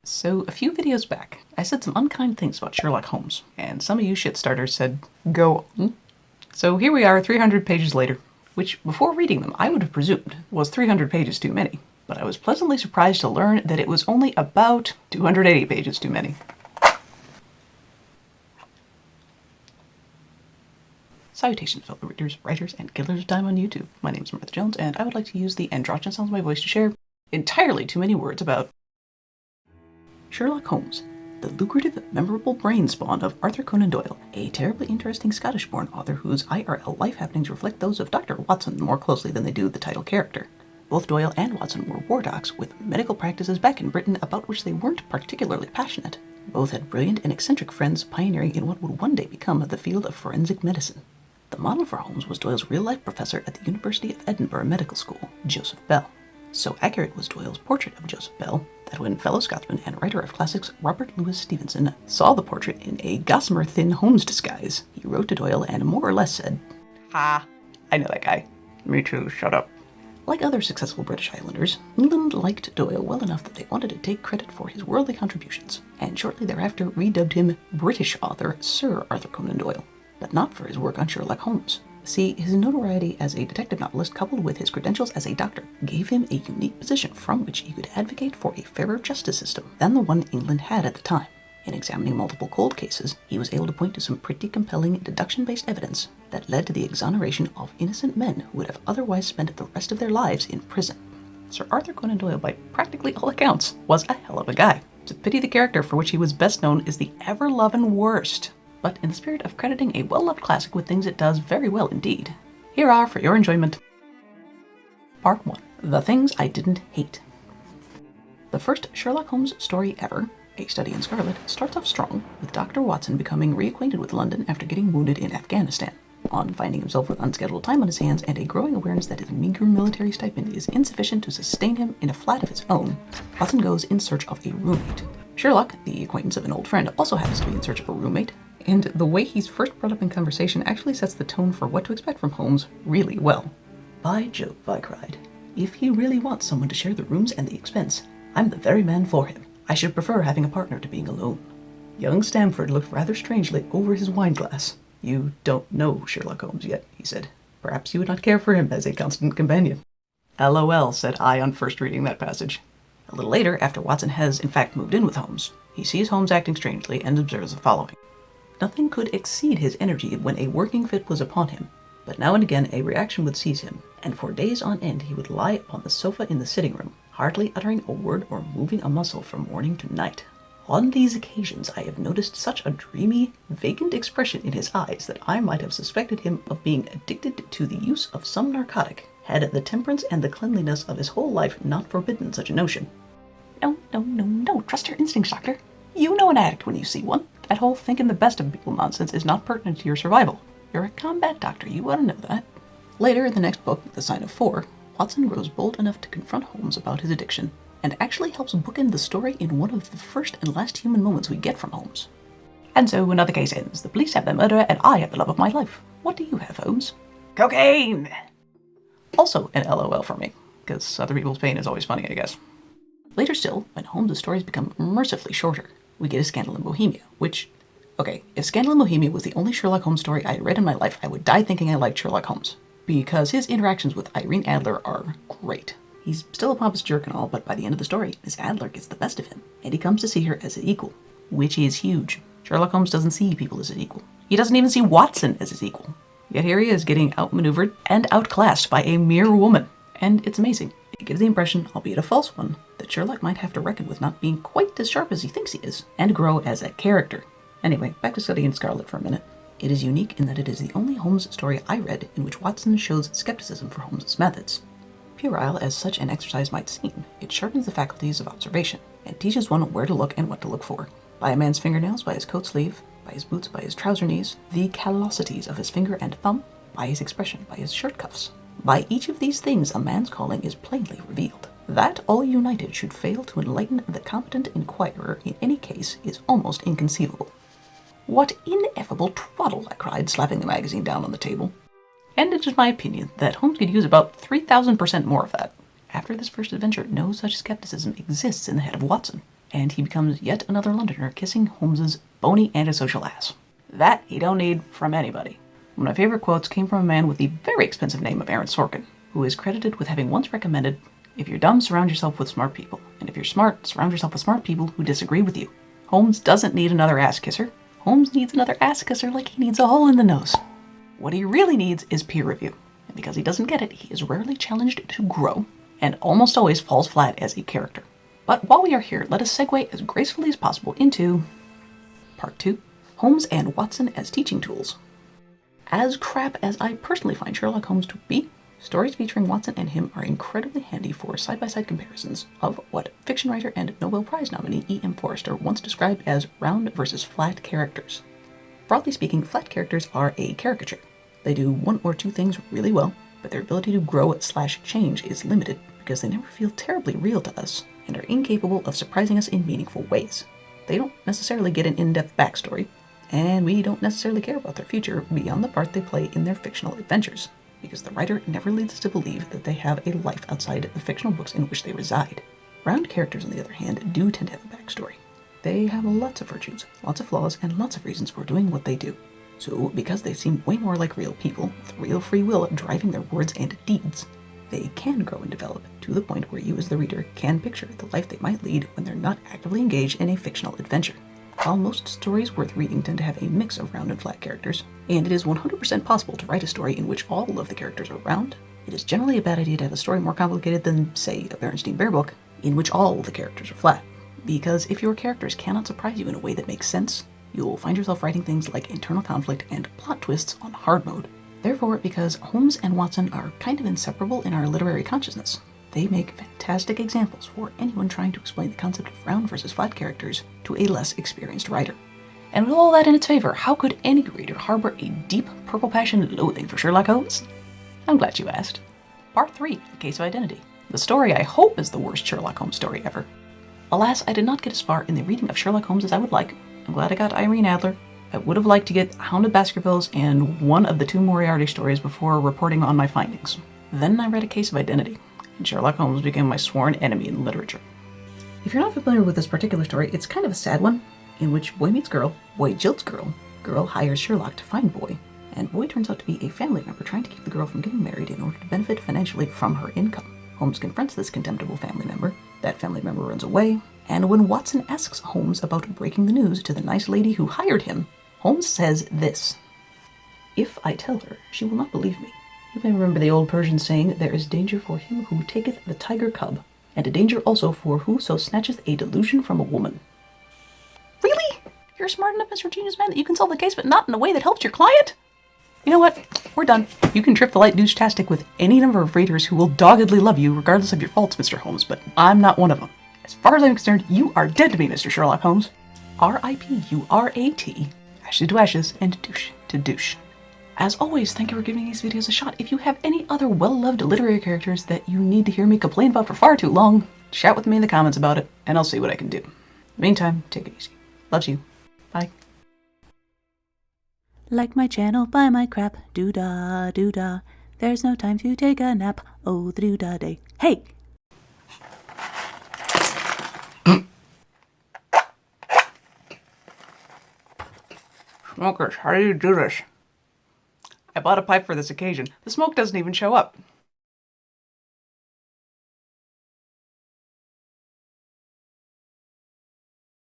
So, a few videos back, I said some unkind things about Sherlock Holmes, and some of you shitstarters said, go on. So here we are 300 pages later, which, before reading them, I would have presumed was 300 pages too many. But I was pleasantly surprised to learn that it was only about 280 pages too many. Salutations, fellow readers, writers, and killers of time on YouTube. My name is Martha Jones, and I would like to use the androgynous sounds of my voice to share entirely too many words about Sherlock Holmes, the lucrative, memorable brain spawn of Arthur Conan Doyle, a terribly interesting Scottish-born author whose IRL life happenings reflect those of Dr. Watson more closely than they do the title character. Both Doyle and Watson were war docs with medical practices back in Britain about which they weren't particularly passionate. Both had brilliant and eccentric friends pioneering in what would one day become the field of forensic medicine. The model for Holmes was Doyle's real-life professor at the University of Edinburgh Medical School, Joseph Bell. So accurate was Doyle's portrait of Joseph Bell that when fellow Scotsman and writer of classics Robert Louis Stevenson saw the portrait in a gossamer thin Holmes disguise, he wrote to Doyle and more or less said, "Ha, I know that guy." "Me too, shut up." Like other successful British Islanders, England liked Doyle well enough that they wanted to take credit for his worldly contributions, and shortly thereafter redubbed him British author Sir Arthur Conan Doyle, but not for his work on Sherlock Holmes. See, his notoriety as a detective novelist coupled with his credentials as a doctor gave him a unique position from which he could advocate for a fairer justice system than the one England had at the time. In examining multiple cold cases, he was able to point to some pretty compelling deduction-based evidence that led to the exoneration of innocent men who would have otherwise spent the rest of their lives in prison. Sir Arthur Conan Doyle, by practically all accounts, was a hell of a guy. It's a pity the character for which he was best known is the ever-lovin' worst. But in the spirit of crediting a well-loved classic with things it does very well indeed, here are, for your enjoyment, Part 1. The Things I Didn't Hate. The first Sherlock Holmes story ever, A Study in Scarlet, starts off strong, with Dr. Watson becoming reacquainted with London after getting wounded in Afghanistan. On finding himself with unscheduled time on his hands and a growing awareness that his meager military stipend is insufficient to sustain him in a flat of his own, Watson goes in search of a roommate. Sherlock, the acquaintance of an old friend, also happens to be in search of a roommate, and the way he's first brought up in conversation actually sets the tone for what to expect from Holmes really well. "By Jove," I cried, "if he really wants someone to share the rooms and the expense, I'm the very man for him. I should prefer having a partner to being alone." Young Stamford looked rather strangely over his wineglass. "You don't know Sherlock Holmes yet," he said. "Perhaps you would not care for him as a constant companion." "LOL," said I on first reading that passage. A little later, after Watson has in fact moved in with Holmes, he sees Holmes acting strangely and observes the following. Nothing could exceed his energy when a working fit was upon him, but now and again a reaction would seize him, and for days on end he would lie upon the sofa in the sitting room, hardly uttering a word or moving a muscle from morning to night. On these occasions I have noticed such a dreamy, vacant expression in his eyes that I might have suspected him of being addicted to the use of some narcotic, had the temperance and the cleanliness of his whole life not forbidden such a notion. No, trust your instincts, Doctor. You know an addict when you see one. That whole thinking the best of people nonsense is not pertinent to your survival. You're a combat doctor, you ought to know that. Later in the next book, The Sign of Four, Watson grows bold enough to confront Holmes about his addiction, and actually helps bookend the story in one of the first and last human moments we get from Holmes. "And so another case ends. The police have their murderer, and I have the love of my life. What do you have, Holmes?" "Cocaine!" Also an LOL for me, because other people's pain is always funny, I guess. Later still, when Holmes' stories become mercifully shorter, we get A Scandal in Bohemia, which, okay, if Scandal in Bohemia was the only Sherlock Holmes story I had read in my life, I would die thinking I liked Sherlock Holmes, because his interactions with Irene Adler are great. He's still a pompous jerk and all, but by the end of the story, Miss Adler gets the best of him, and he comes to see her as an equal, which is huge. Sherlock Holmes doesn't see people as an equal. He doesn't even see Watson as his equal. Yet here he is getting outmaneuvered and outclassed by a mere woman, and it's amazing. It gives the impression, albeit a false one, that Sherlock might have to reckon with not being quite as sharp as he thinks he is, and grow as a character. Anyway, back to Study in Scarlet for a minute. It is unique in that it is the only Holmes story I read in which Watson shows skepticism for Holmes' methods. Puerile as such an exercise might seem, it sharpens the faculties of observation, and teaches one where to look and what to look for. By a man's fingernails, by his coat sleeve, by his boots, by his trouser knees, the callosities of his finger and thumb, by his expression, by his shirt cuffs. By each of these things a man's calling is plainly revealed. That all united should fail to enlighten the competent inquirer in any case is almost inconceivable. "What ineffable twaddle!" I cried, slapping the magazine down on the table. And it is my opinion that Holmes could use about 3,000% more of that. After this first adventure, no such skepticism exists in the head of Watson, and he becomes yet another Londoner kissing Holmes's bony antisocial ass. That he don't need from anybody. One of my favorite quotes came from a man with the very expensive name of Aaron Sorkin, who is credited with having once recommended, "If you're dumb, surround yourself with smart people. And if you're smart, surround yourself with smart people who disagree with you." Holmes doesn't need another ass kisser. Holmes needs another ass kisser like he needs a hole in the nose. What he really needs is peer review. And because he doesn't get it, he is rarely challenged to grow, and almost always falls flat as a character. But while we are here, let us segue as gracefully as possible into Part 2, Holmes and Watson as teaching tools. As crap as I personally find Sherlock Holmes to be, stories featuring Watson and him are incredibly handy for side-by-side comparisons of what fiction writer and Nobel Prize nominee E.M. Forster once described as round versus flat characters. Broadly speaking, flat characters are a caricature. They do one or two things really well, but their ability to grow/change is limited because they never feel terribly real to us and are incapable of surprising us in meaningful ways. They don't necessarily get an in-depth backstory, and we don't necessarily care about their future beyond the part they play in their fictional adventures, because the writer never leads us to believe that they have a life outside the fictional books in which they reside. Round characters, on the other hand, do tend to have a backstory. They have lots of virtues, lots of flaws, and lots of reasons for doing what they do. So, because they seem way more like real people, with real free will driving their words and deeds, they can grow and develop to the point where you as the reader can picture the life they might lead when they're not actively engaged in a fictional adventure. While most stories worth reading tend to have a mix of round and flat characters, and it is 100% possible to write a story in which all of the characters are round, it is generally a bad idea to have a story more complicated than, say, a Berenstain Bear book, in which all the characters are flat. Because if your characters cannot surprise you in a way that makes sense, you'll find yourself writing things like internal conflict and plot twists on hard mode. Therefore, because Holmes and Watson are kind of inseparable in our literary consciousness, they make fantastic examples for anyone trying to explain the concept of round versus flat characters to a less experienced writer. And with all that in its favor, how could any reader harbor a deep purple passion loathing for Sherlock Holmes? I'm glad you asked. Part 3, The Case of Identity. The story I hope is the worst Sherlock Holmes story ever. Alas, I did not get as far in the reading of Sherlock Holmes as I would like. I'm glad I got Irene Adler. I would have liked to get Hound of Baskervilles and one of the 2 Moriarty stories before reporting on my findings. Then I read A Case of Identity, and Sherlock Holmes became my sworn enemy in literature. If you're not familiar with this particular story, it's kind of a sad one, in which boy meets girl, boy jilts girl, girl hires Sherlock to find boy, and boy turns out to be a family member trying to keep the girl from getting married in order to benefit financially from her income. Holmes confronts this contemptible family member, that family member runs away, and when Watson asks Holmes about breaking the news to the nice lady who hired him, Holmes says this: "If I tell her, she will not believe me. You may remember the old Persian saying, 'There is danger for him who taketh the tiger cub, and a danger also for whoso snatcheth a delusion from a woman.'" Really? You're smart enough, Mr. Genius Man, that you can solve the case, but not in a way that helps your client? You know what? We're done. You can trip the light douche-tastic with any number of readers who will doggedly love you regardless of your faults, Mr. Holmes, but I'm not one of them. As far as I'm concerned, you are dead to me, Mr. Sherlock Holmes. R.I.P.U.R.A.T. Ashes to ashes, and douche to douche. As always, thank you for giving these videos a shot. If you have any other well-loved literary characters that you need to hear me complain about for far too long, chat with me in the comments about it, and I'll see what I can do. In the meantime, take it easy. Loves you. Bye. Like my channel, buy my crap, doo-dah, doo-dah. There's no time to take a nap, oh the doo-dah day. Hey! Smokers, how do you do this? I bought a pipe for this occasion. The smoke doesn't even show up.